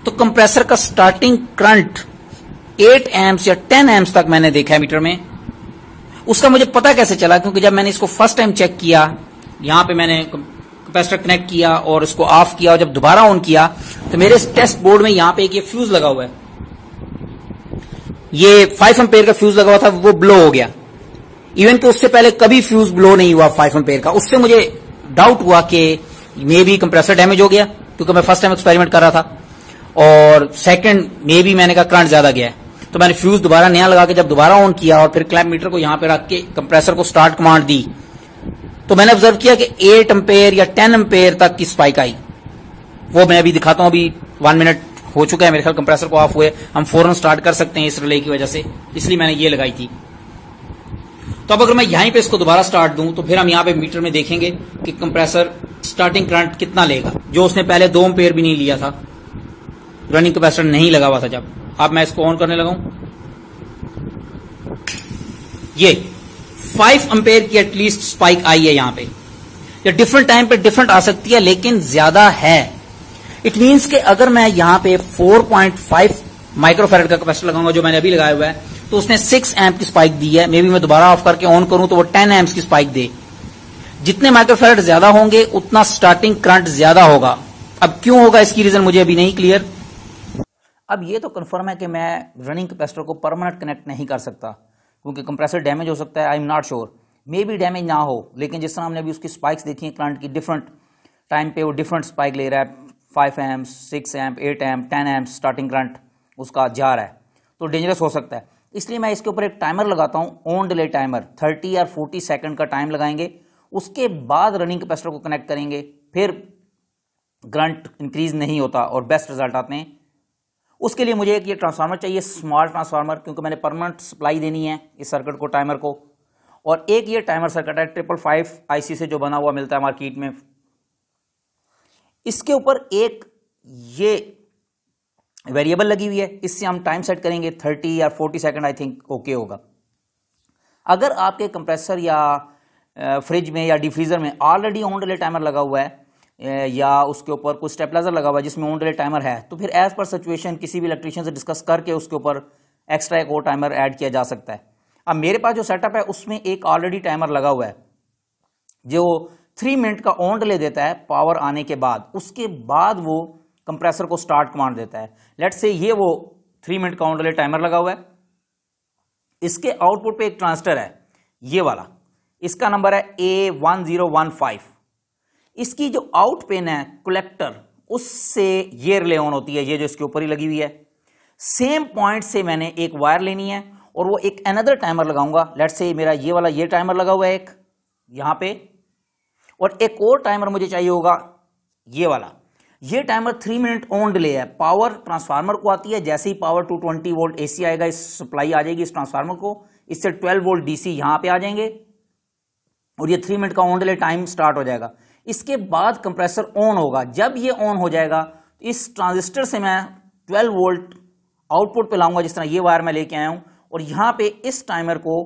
तो कंप्रेसर का starting current 8 amps या 10 एम्प्स तक मैंने देखा है मीटर में। उसका मुझे पता कैसे चला, क्योंकि जब मैंने इसको फर्स्ट टाइम चेक किया, यहां पे मैंने कैपेसिटर कनेक्ट किया और इसको ऑफ किया, और जब दोबारा ऑन किया तो मेरे टेस्ट बोर्ड में यहां पे एक ये फ्यूज लगा हुआ है, ये 5 एम्पेयर का फ्यूज लगा हुआ था, वो ब्लो हो गया। इवन कि उससे पहले कभी फ्यूज ब्लो नहीं हुआ 5 एम्पेयर का। उससे मुझे डाउट हुआ कि मे बी कंप्रेसर डैमेज हो गया, क्योंकि मैं फर्स्ट टाइम एक्सपेरिमेंट कर रहा था, और सेकंड मे बी मैंने कहा करंट ज्यादा गया है। तो मैंने फ्यूज दोबारा नया लगा के जब दोबारा ऑन किया और फिर क्लैंप मीटर को यहां पे रख के कंप्रेसर को स्टार्ट कमांड दी, तो मैंने ऑब्जर्व किया कि 8 एम्पेयर या 10 एम्पेयर तक की स्पाइक आई। वो मैं अभी दिखाता हूं। अभी 1 मिनट हो चुका है मेरे ख्याल कंप्रेसर को ऑफ हुए, हम फौरन स्टार्ट कर सकते हैं इस रिले की वजह से, इसलिए मैंने ये लगाई थी। तो अब अगर मैं यहीं पे इसको दोबारा स्टार्ट दूं तो फिर हम यहां पे मीटर में देखेंगे कि कंप्रेसर स्टार्टिंग करंट कितना लेगा, जो उसने पहले 2 एम्पेयर भी नहीं लिया था, रनिंग कैपेसिटर नहीं लगा हुआ था जब। अब मैं इसको ऑन करने लगा हूं, ये 5 एम्पेयर की एटलीस्ट स्पाइक आई है यहां पे। ये डिफरेंट टाइम पे डिफरेंट आ सकती है, लेकिन ज्यादा है। इट मींस कि अगर मैं यहां पे 4.5 माइक्रोफैरेड का कैपेसिटर लगाऊंगा, जो मैंने अभी लगाया हुआ है, तो उसने 6 एम्प की स्पाइक दी है। मे बी मैं दोबारा ऑफ करके ऑन करूं तो वो 10 एम्प्स की स्पाइक दे। जितने माइक्रोफैरेड ज्यादा होंगे उतना स्टार्टिंग करंट ज्यादा होगा। अब क्यों होगा इसकी रीजन मुझे अभी नहीं क्लियर। अब ये तो कंफर्म है कि मैं रनिंग कैपेसिटर को परमानेंट कनेक्ट नहीं कर सकता, क्योंकि कंप्रेसर डैमेज हो सकता है। I am not sure, may be damage ना हो, लेकिन जिस तरह हमने अभी उसकी स्पाइक्स देखी हैं करंट की, डिफरेंट टाइम पे वो डिफरेंट स्पाइक ले रहा है, 5 amp, 6 amp, 8 amp, 10 amp starting current उसका जा रहा है, तो डेंजरस हो सकता है। इसलिए मैं इसके ऊपर एक टाइमर लगाता हूं, ऑन डिले टाइमर। 30 या 40 सेकंड का टाइम लगाएंगे, उसके बाद रनिंग कैपेसिटर को कनेक्ट करेंगे, फिर करंट इंक्रीज नहीं होता और बेस्ट रिजल्ट आते हैं। उसके लिए मुझे एक ये ट्रांसफार्मर चाहिए, स्मॉल ट्रांसफार्मर, क्योंकि मैंने परमानेंट सप्लाई देनी है इस सर्किट को, टाइमर को। और एक ये टाइमर सर्किट है 555 आईसी से जो बना हुआ मिलता है मार्केट में। इसके ऊपर एक ये वेरिएबल लगी हुई है, इससे हम टाइम सेट करेंगे 30 या 40 सेकंड, आई थिंक ओके होगा। अगर आपके कंप्रेसर या फ्रिज में या डिफ्रीजर में ऑलरेडी ऑन डिले टाइमर लगा हुआ है, या उसके ऊपर कुछ स्टेबलाइजर लगा हुआ है जिसमें ऑन डिले टाइमर है, तो फिर एज पर सिचुएशन किसी भी इलेक्ट्रिशियन से डिस्कस करके उसके ऊपर एक्स्ट्रा एक और टाइमर ऐड किया जा सकता है। अब मेरे पास जो सेटअप है उसमें एक ऑलरेडी टाइमर लगा हुआ है जो 3 मिनट का ऑन डिले देता है पावर आने के बाद। उसके बाद वो कंप्रेसर को स्टार्ट कमांड देता है। लेट्स से ये वो 3 मिनट का ऑन डिले टाइमर लगा हुआ है। इसके आउटपुट पे एक ट्रांजिस्टर है, ये वाला, इसका नंबर है A1015। इसकी जो आउट पिन है कलेक्टर, उससे ये रिले ऑन होती है, ये जो इसके ऊपर ही लगी हुई है। सेम पॉइंट से मैंने एक वायर लेनी है और वो एक अनदर टाइमर लगाऊंगा। लेट्स से मेरा ये वाला ये टाइमर लगा हुआ है एक यहां पे, और एक और टाइमर मुझे चाहिए होगा ये वाला। ये टाइमर 3 मिनट ऑन डिले है। पावर ट्रांसफार्मर को आती है, जैसे ही पावर 220 वोल्ट एसी आएगा, इस सप्लाई आ जाएगी इस ट्रांसफार्मर को, इससे 12 वोल्ट डीसी यहां पे आ जाएंगे और ये 3 मिनट का ऑन डिले टाइम स्टार्ट हो जाएगा। इसके बाद कंप्रेसर ऑन होगा। जब ये ऑन हो जाएगा तो इस ट्रांजिस्टर से मैं 12 वोल्ट आउटपुट पे लाऊंगा, जिस तरह ये वायर मैं लेके आया हूं, और यहां पे इस टाइमर को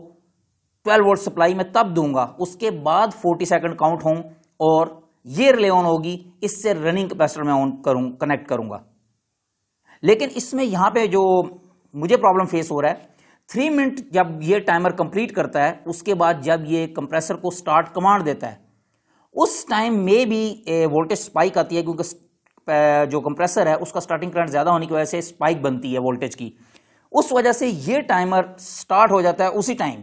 12 वोल्ट सप्लाई में तब दूंगा। उसके बाद 40 सेकंड काउंट हों और ये रिले ऑन होगी, इससे रनिंग कैपेसिटर में ऑन कनेक्ट करूंगा। लेकिन इसमें यहां पे जो मुझे प्रॉब्लम फेस हो रहा है, 3 मिनट जब ये टाइमर कंप्लीट करता है, उसके बाद जब ये कंप्रेसर को स्टार्ट कमांड देता है, उस टाइम में भी वोल्टेज स्पाइक आती है, क्योंकि जो कंप्रेसर है उसका स्टार्टिंग करंट ज्यादा होने की वजह से स्पाइक बनती है वोल्टेज की। उस वजह से ये टाइमर स्टार्ट हो जाता है उसी टाइम।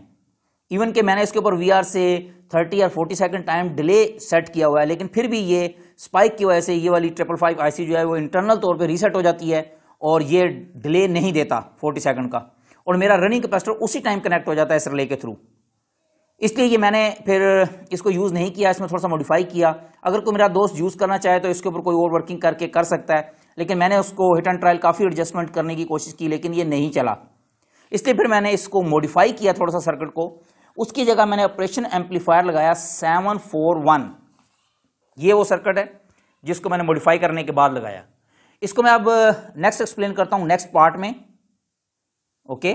इवन कि मैंने इसके ऊपर वीआर से 30 या 40 सेकंड टाइम डिले सेट किया हुआ है, लेकिन फिर भी ये स्पाइक की वजह से ये वाली 555 आईसी जो है वो इंटरनल तौर पे रीसेट हो जाती है और ये डिले नहीं देता 40 सेकंड का, और मेरा रनिंग कैपेसिटर उसी टाइम कनेक्ट हो जाता है इस रिले के थ्रू। इसलिए ये मैंने फिर इसको यूज़ नहीं किया, इसमें थोड़ा सा मॉडिफाई किया। अगर कोई मेरा दोस्त यूज़ करना चाहे तो इसके ऊपर कोई और वर्किंग करके कर सकता है, लेकिन मैंने उसको हिट एंड ट्रायल काफ़ी एडजस्टमेंट करने की कोशिश की, लेकिन ये नहीं चला। इसलिए फिर मैंने इसको मॉडिफाई किया थोड़ा सा सर्किट को। उसकी जगह मैंने ऑपरेशन एम्पलीफायर लगाया 741। ये वो सर्किट है जिसको मैंने मॉडिफाई करने के बाद लगाया। इसको मैं अब नेक्स्ट एक्सप्लेन करता हूँ नेक्स्ट पार्ट में। ओके।